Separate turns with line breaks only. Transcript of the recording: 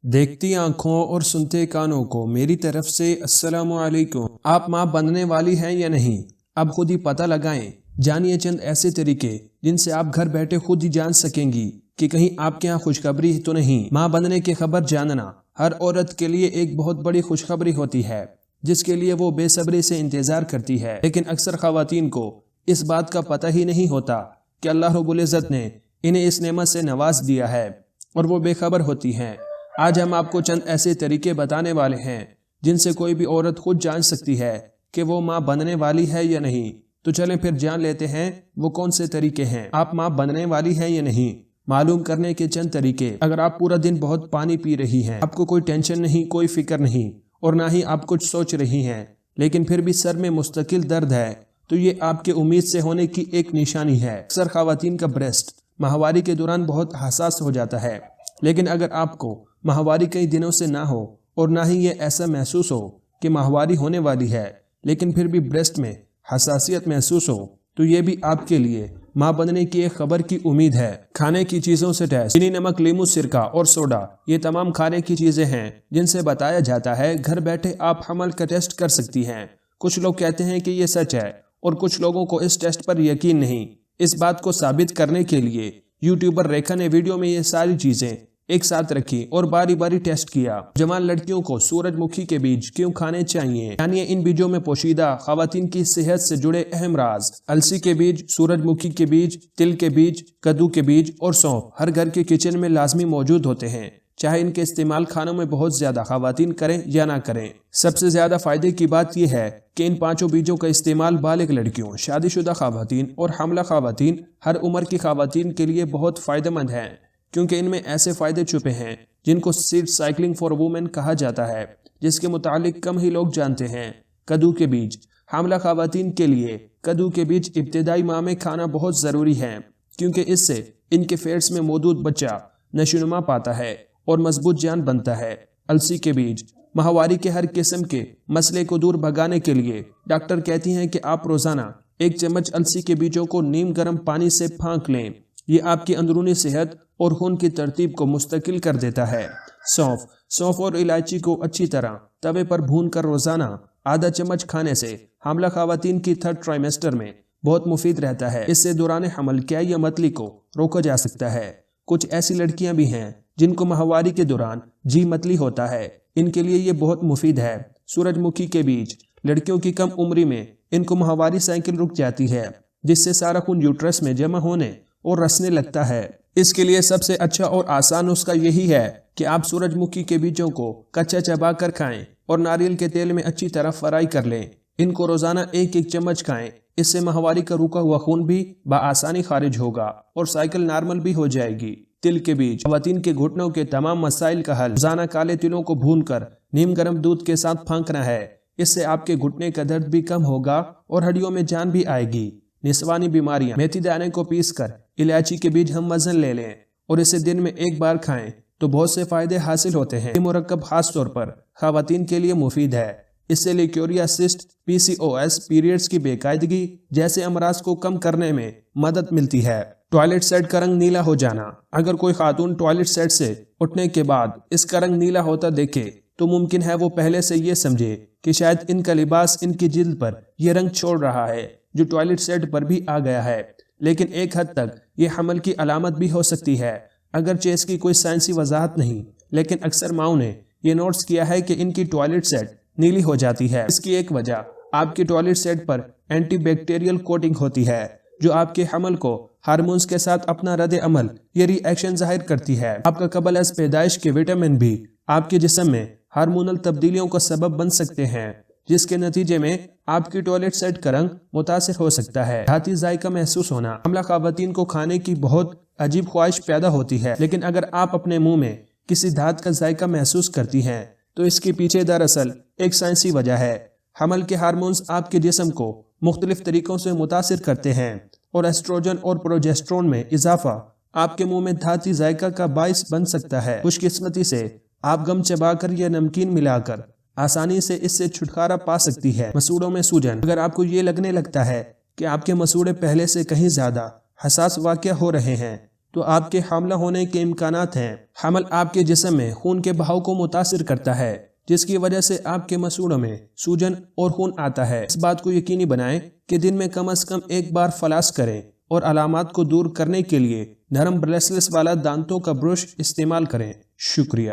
देखती आंखों और सुनते कानों को मेरी तरफ से अस्सलामु अलैकुम। आप माँ बनने वाली हैं या नहीं, अब खुद ही पता लगाएं। जानिए चंद ऐसे तरीके जिनसे आप घर बैठे खुद ही जान सकेंगी कि कहीं आपके यहाँ खुशखबरी तो नहीं। माँ बनने की खबर जानना हर औरत के लिए एक बहुत बड़ी खुशखबरी होती है, जिसके लिए वो बेसब्री से इंतजार करती है। लेकिन अक्सर खवातीन को इस बात का पता ही नहीं होता कि अल्लाह रब्बुल इज़्ज़त ने इन्हें इस नेमत से नवाज दिया है और वो बेखबर होती हैं। आज हम आपको चंद ऐसे तरीके बताने वाले हैं जिनसे कोई भी औरत खुद जान सकती है कि वो माँ बनने वाली है या नहीं। तो चलें फिर जान लेते हैं वो कौन से तरीके हैं। आप माँ बनने वाली हैं या नहीं मालूम करने के चंद तरीके। अगर आप पूरा दिन बहुत पानी पी रही हैं, आपको कोई टेंशन नहीं, कोई फिक्र नहीं और ना ही आप कुछ सोच रही हैं, लेकिन फिर भी सर में मुस्तकिल दर्द है, तो ये आपके उम्मीद से होने की एक निशानी है। अक्सर खवातीन का ब्रेस्ट माहवारी के दौरान बहुत हसास हो जाता है, लेकिन अगर आपको माहवारी कई दिनों से ना हो और ना ही ये ऐसा महसूस हो कि माहवारी होने वाली है, लेकिन फिर भी ब्रेस्ट में हसासियत महसूस हो, तो ये भी आपके लिए माँ बनने की एक खबर की उम्मीद है। खाने की चीज़ों से टेस्ट। चीनी, नमक, लीमू, सिरका और सोडा, ये तमाम खाने की चीज़ें हैं जिनसे बताया जाता है घर बैठे आप हमल का टेस्ट कर सकती हैं। कुछ लोग कहते हैं कि ये सच है और कुछ लोगों को इस टेस्ट पर यकीन नहीं। इस बात को साबित करने के लिए यूट्यूबर रेखा ने वीडियो में ये सारी चीज़ें एक साथ रखी और बारी बारी टेस्ट किया। जवान लड़कियों को सूरजमुखी के बीज क्यों खाने चाहिए, यानी इन बीजों में पोशीदा खवातीन की सेहत से जुड़े अहम राज। अलसी के बीज, सूरजमुखी के बीज, तिल के बीज, कद्दू के बीज और सौंफ हर घर के किचन में लाजमी मौजूद होते हैं, चाहे इनके इस्तेमाल खानों में बहुत ज्यादा खवातीन करें या ना करें। सबसे ज्यादा फायदे की बात यह है कि इन पांचों बीजों का इस्तेमाल बालिग लड़कियों, शादीशुदा खवातीन और हमला खवातीन हर उम्र की खवातीन के लिए बहुत फायदेमंद है, क्योंकि इनमें ऐसे फायदे छुपे हैं जिनको सीड साइकिलिंग फॉर वुमेन कहा जाता है, जिसके मुतालिक कम ही लोग जानते हैं। कद्दू के बीज। हामला खवातीन के लिए कद्दू के बीज इब्तिदाई माह में खाना बहुत ज़रूरी है, क्योंकि इससे इनके फेट्स में मौजूद बच्चा नशोनुमा पाता है और मजबूत जान बनता है। अलसी के बीज। माहवारी के हर किस्म के मसले को दूर भगाने के लिए डॉक्टर कहती हैं कि आप रोज़ाना 1 चम्मच अलसी के बीजों को नीम गर्म पानी से फाँक लें। ये आपकी अंदरूनी सेहत और खून की तरतीब को मुस्तकिल कर देता है। सौंफ और इलायची को अच्छी तरह तवे पर भूनकर रोजाना आधा चम्मच खाने से हामला खवातीन की 3rd ट्राइमेस्टर में बहुत मुफीद रहता है। इससे दौरान हमल क्या या मतली को रोका जा सकता है। कुछ ऐसी लड़कियां भी हैं जिनको माहवारी के दौरान जी मतली होता है, इनके लिए ये बहुत मुफीद है। सूरजमुखी के बीज। लड़कियों की कम उम्री में इनको माहवारी साइकिल रुक जाती है, जिससे सारा खून यूट्रस में जमा होने और रसने लगता है। इसके लिए सबसे अच्छा और आसान नुस्खा यही है कि आप सूरजमुखी के बीजों को कच्चा चबा कर खाएं और नारियल के तेल में अच्छी तरह फ्राई कर लें। इनको रोजाना 1-1 चम्मच खाएं। इससे माहवारी का रुका हुआ खून भी बआसानी खारिज होगा और साइकिल नॉर्मल भी हो जाएगी। तिल के बीज। खवातीन के घुटनों के तमाम मसाइल का हल। रोजाना काले तिलों को भूनकर नीम गर्म दूध के साथ फांकना है। इससे आपके घुटने का दर्द भी कम होगा और हड्डियों में जान भी आएगी। निस्वानी बीमारियां। मेथी दाने को पीसकर इलायची के बीज हम वजन ले लें और इसे दिन में 1 बार खाएं तो बहुत से फायदे हासिल होते हैं। ये मुरक्कब खास तौर पर खवातीन के लिए मुफीद है। इससे लिक्योरिया सिस्ट, PCOS, पीरियड्स की बेकायदगी जैसे अमराज को कम करने में मदद मिलती है। टॉयलेट सेट का रंग नीला हो जाना। अगर कोई खातून टॉयलेट सेट से उठने के बाद इसका रंग नीला होता देखे तो मुमकिन है वो पहले से ये समझे कि शायद इनका लिबास इनकी जिल्द पर यह रंग छोड़ रहा है, जो टॉयलेट सेट पर भी आ गया है। लेकिन एक हद तक ये हमल की अलामत भी हो सकती है, अगरचे इसकी कोई साइंसी वजाहत नहीं, लेकिन अक्सर माओं ने ये नोट्स किया है कि इनकी टॉयलेट सेट नीली हो जाती है। इसकी एक वजह आपकी टॉयलेट सेट पर एंटीबैक्टीरियल कोटिंग होती है, जो आपके हमल को हार्मोन्स के साथ अपना रद्द अमल ये रिएक्शन जाहिर करती है। आपका कबल अज़ पैदाइश के विटामिन भी आपके जिस्म में हार्मोनल तब्दीलियों का सबब बन सकते हैं, जिसके नतीजे में आपकी टॉयलेट सेट का रंग मुतासिर हो सकता है। धाती जायका महसूस होना। हमला खवातीन को खाने की बहुत अजीब ख्वाहिश पैदा होती है, लेकिन अगर आप अपने मुंह में किसी धात का जायका महसूस करती हैं तो इसके पीछे दरअसल एक साइंसी वजह है। हमल के हार्मोन्स आपके जिस्म को मुख्तलिफ तरीकों से मुतासिर करते हैं और एस्ट्रोजन और प्रोजेस्टेरोन में इजाफा आपके मुंह में धाती जायका का बाइस बन सकता है। खुशकिस्मती से आप गम चबाकर या नमकीन मिलाकर आसानी से इससे छुटकारा पा सकती है। मसूड़ों में सूजन। अगर आपको ये लगने लगता है कि आपके मसूड़े पहले से कहीं ज्यादा हसास वाक़या हो रहे हैं تو آپ کے حاملہ ہونے کے امکانات ہیں۔ حمل آپ کے جسم میں خون کے بہاؤ کو متاثر کرتا ہے، جس کی وجہ سے آپ کے مسوڑوں میں سوجن اور خون آتا ہے۔ اس بات کو یقینی بنائیں کہ دن میں کم از کم ایک بار فلاس کریں اور علامات کو دور کرنے کے لیے نرم بریسلس والا دانتوں کا برش استعمال کریں۔ شکریہ۔